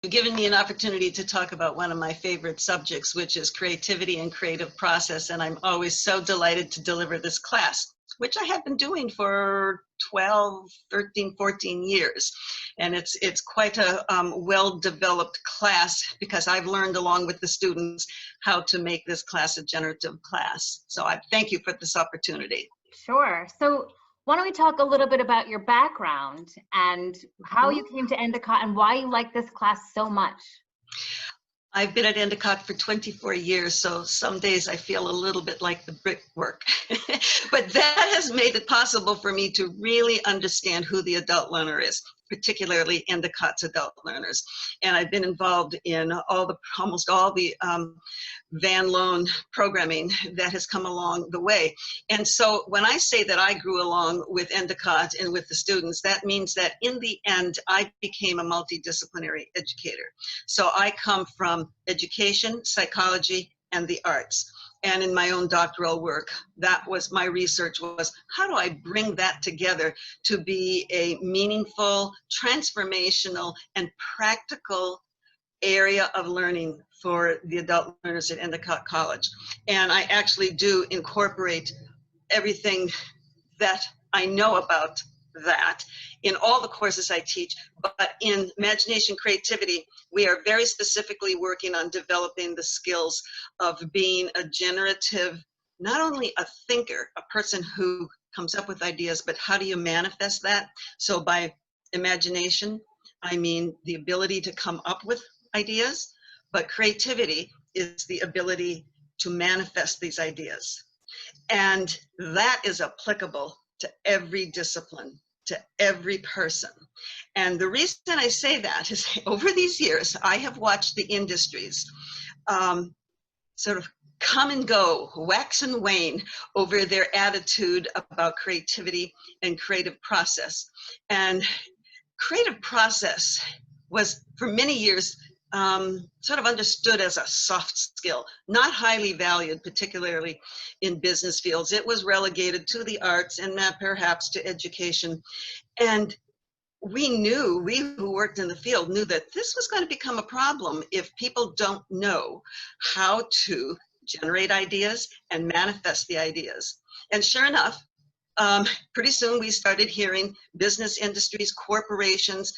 given me an opportunity to talk about one of my favorite subjects, which is creativity and creative process. And I'm always so delighted to deliver this class, which I have been doing for 12, 13, 14 years. And it's quite a well-developed class, because I've learned along with the students how to make this class a generative class. So I thank you for this opportunity. Sure. So why don't we talk a little bit about your background and how you came to Endicott and why you like this class so much? I've been at Endicott for 24 years, so some days I feel a little bit like the brickwork. But that has made it possible for me to really understand who the adult learner is, particularly Endicott's adult learners. And I've been involved in almost all the Van Loan programming that has come along the way. And so when I say that I grew along with Endicott and with the students, that means that in the end, I became a multidisciplinary educator. So I come from education, psychology, and the arts. And in my own doctoral work, that was my research, was how do I bring that together to be a meaningful, transformational, and practical area of learning for the adult learners at Endicott College. And I actually do incorporate everything that I know about that in all the courses I teach. But in imagination creativity, we are very specifically working on developing the skills of being a generative, not only a thinker, a person who comes up with ideas, but how do you manifest that? So by imagination, I mean the ability to come up with ideas, but creativity is the ability to manifest these ideas. And that is applicable to every discipline, to every person. And the reason I say that is over these years, I have watched the industries sort of come and go, wax and wane over their attitude about creativity and creative process. And creative process was, for many years, sort of understood as a soft skill, not highly valued, particularly in business fields. It was relegated to the arts and perhaps to education. And we who worked in the field knew that this was going to become a problem if people don't know how to generate ideas and manifest the ideas. And sure enough, pretty soon we started hearing business industries, corporations,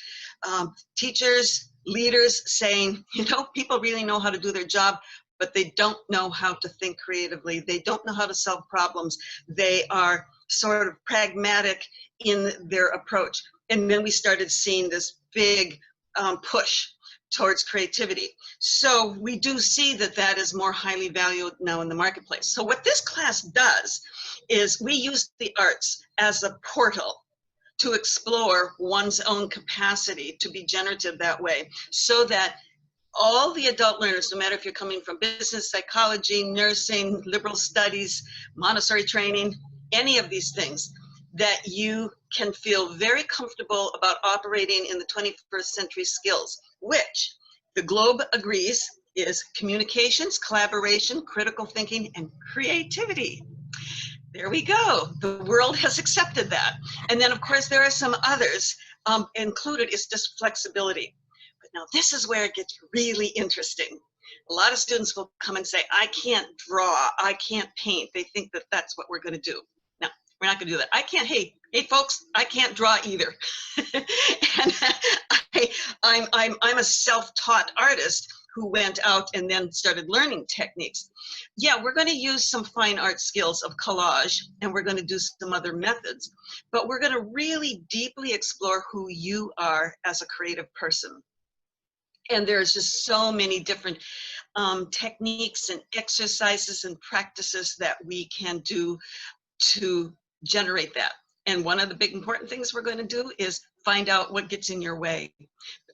teachers, leaders saying, people really know how to do their job, but they don't know how to think creatively. They don't know how to solve problems. They are sort of pragmatic in their approach. And then we started seeing this big push towards creativity. So we do see that that is more highly valued now in the marketplace. So what this class does is we use the arts as a portal to explore one's own capacity to be generative that way, so that all the adult learners, no matter if you're coming from business, psychology, nursing, liberal studies, Montessori training, any of these things, that you can feel very comfortable about operating in the 21st century skills, which the globe agrees is communications, collaboration, critical thinking, and creativity. There we go. The world has accepted that. And then, of course, there are some others. Included is just flexibility. But now this is where it gets really interesting. A lot of students will come and say, I can't draw, I can't paint. They think that that's what we're going to do. No, we're not going to do that. I can't, hey folks, I can't draw either. And I'm a self-taught artist who went out and then started learning techniques. Yeah, we're going to use some fine art skills of collage, and we're going to do some other methods, but we're going to really deeply explore who you are as a creative person. And there's just so many different techniques and exercises and practices that we can do to generate that. And one of the big important things we're going to do is find out what gets in your way.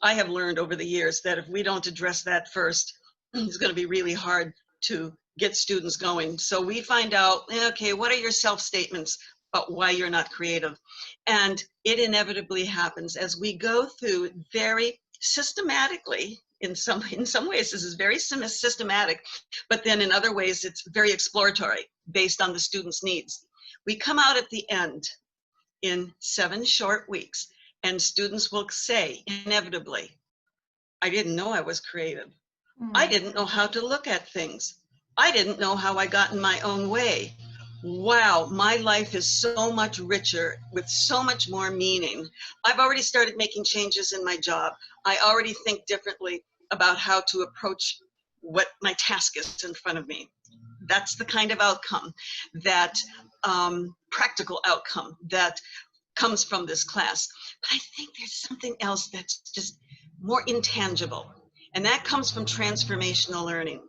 I have learned over the years that if we don't address that first, it's going to be really hard to get students going. So we find out, okay, what are your self-statements about why you're not creative? And it inevitably happens as we go through very systematically. In some ways, this is very systematic, but then in other ways, it's very exploratory based on the student's needs. We come out at the end in 7 short weeks, and students will say, inevitably, I didn't know I was creative. I Mm. didn't know how to look at things. I didn't know how I got in my own way. Wow, my life is so much richer with so much more meaning. I've already started making changes in my job. I already think differently about how to approach what my task is in front of me. That's the kind of outcome that practical outcome that comes from this class. But I think there's something else that's just more intangible, and that comes from transformational learning.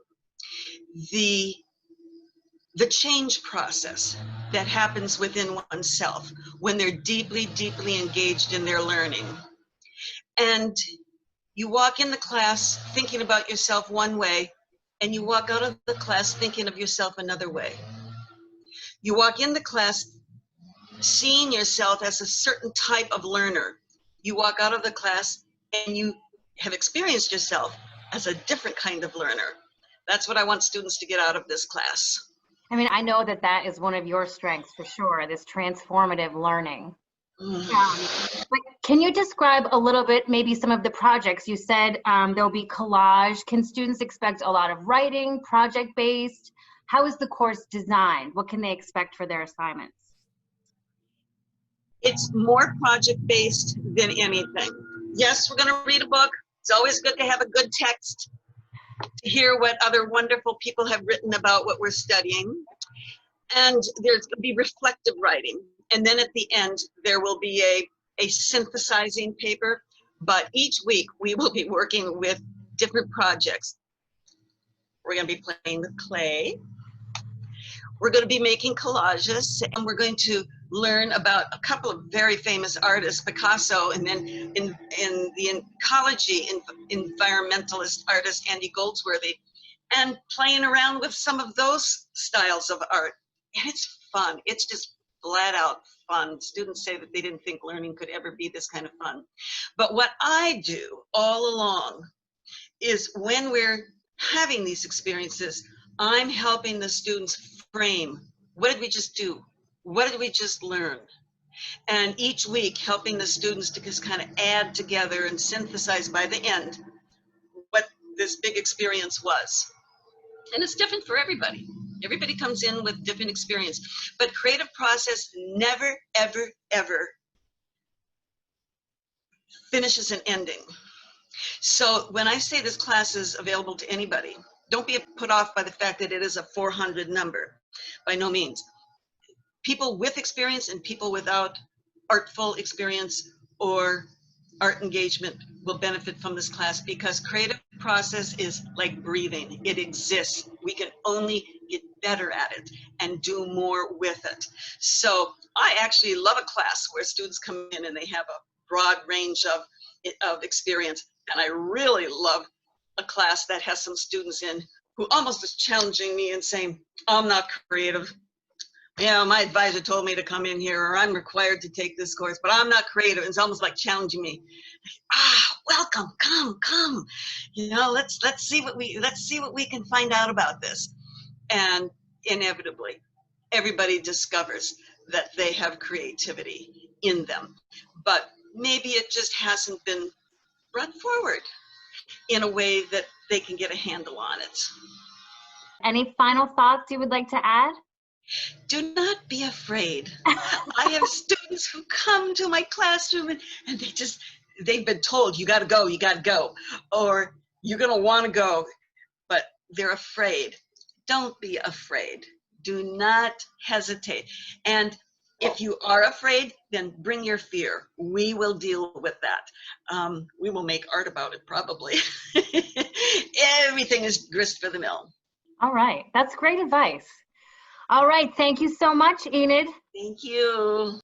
The the change process that happens within oneself when they're deeply, deeply engaged in their learning. And you walk in the class thinking about yourself one way, and you walk out of the class thinking of yourself another way. You walk in the class seeing yourself as a certain type of learner. You walk out of the class and you have experienced yourself as a different kind of learner. That's what I want students to get out of this class. I mean, I know that that is one of your strengths for sure, this transformative learning. But can you describe a little bit, maybe some of the projects? You said there'll be collage. Can students expect a lot of writing, project-based? How is the course designed? What can they expect for their assignments? It's more project-based than anything. Yes, we're going to read a book. It's always good to have a good text to hear what other wonderful people have written about what we're studying. And there's going to be reflective writing. And then at the end, there will be a synthesizing paper. But each week, we will be working with different projects. We're going to be playing with clay. We're going to be making collages, and we're going to learn about a couple of very famous artists, Picasso, and then in the ecology, environmentalist artist Andy Goldsworthy, and playing around with some of those styles of art. And it's fun. It's just flat out fun. Students say that they didn't think learning could ever be this kind of fun. But what I do all along is when we're having these experiences, I'm helping the students frame, what did we just do? What did we just learn? And each week helping the students to just kind of add together and synthesize by the end what this big experience was. And it's different for everybody. Everybody comes in with different experience. But creative process never, ever, ever finishes an ending. So when I say this class is available to anybody, don't be put off by the fact that it is a 400 number. By no means. People with experience and people without artful experience or art engagement will benefit from this class, because creative process is like breathing. It exists. We can only get better at it and do more with it. So I actually love a class where students come in and they have a broad range of experience. And I really love a class that has some students in who almost is challenging me and saying, I'm not creative. Yeah, my advisor told me to come in here, or I'm required to take this course, but I'm not creative. It's almost like challenging me. Welcome, come. You know, let's see what we can find out about this. And inevitably, everybody discovers that they have creativity in them, but maybe it just hasn't been brought forward in a way that they can get a handle on it. Any final thoughts you would like to add? Do not be afraid. I have students who come to my classroom and they've been told, you got to go, or you're going to want to go, but they're afraid. Don't be afraid. Do not hesitate. And if you are afraid, then bring your fear. We will deal with that. We will make art about it, probably. Everything is grist for the mill. All right, that's great advice. All right, thank you so much, Enid. Thank you.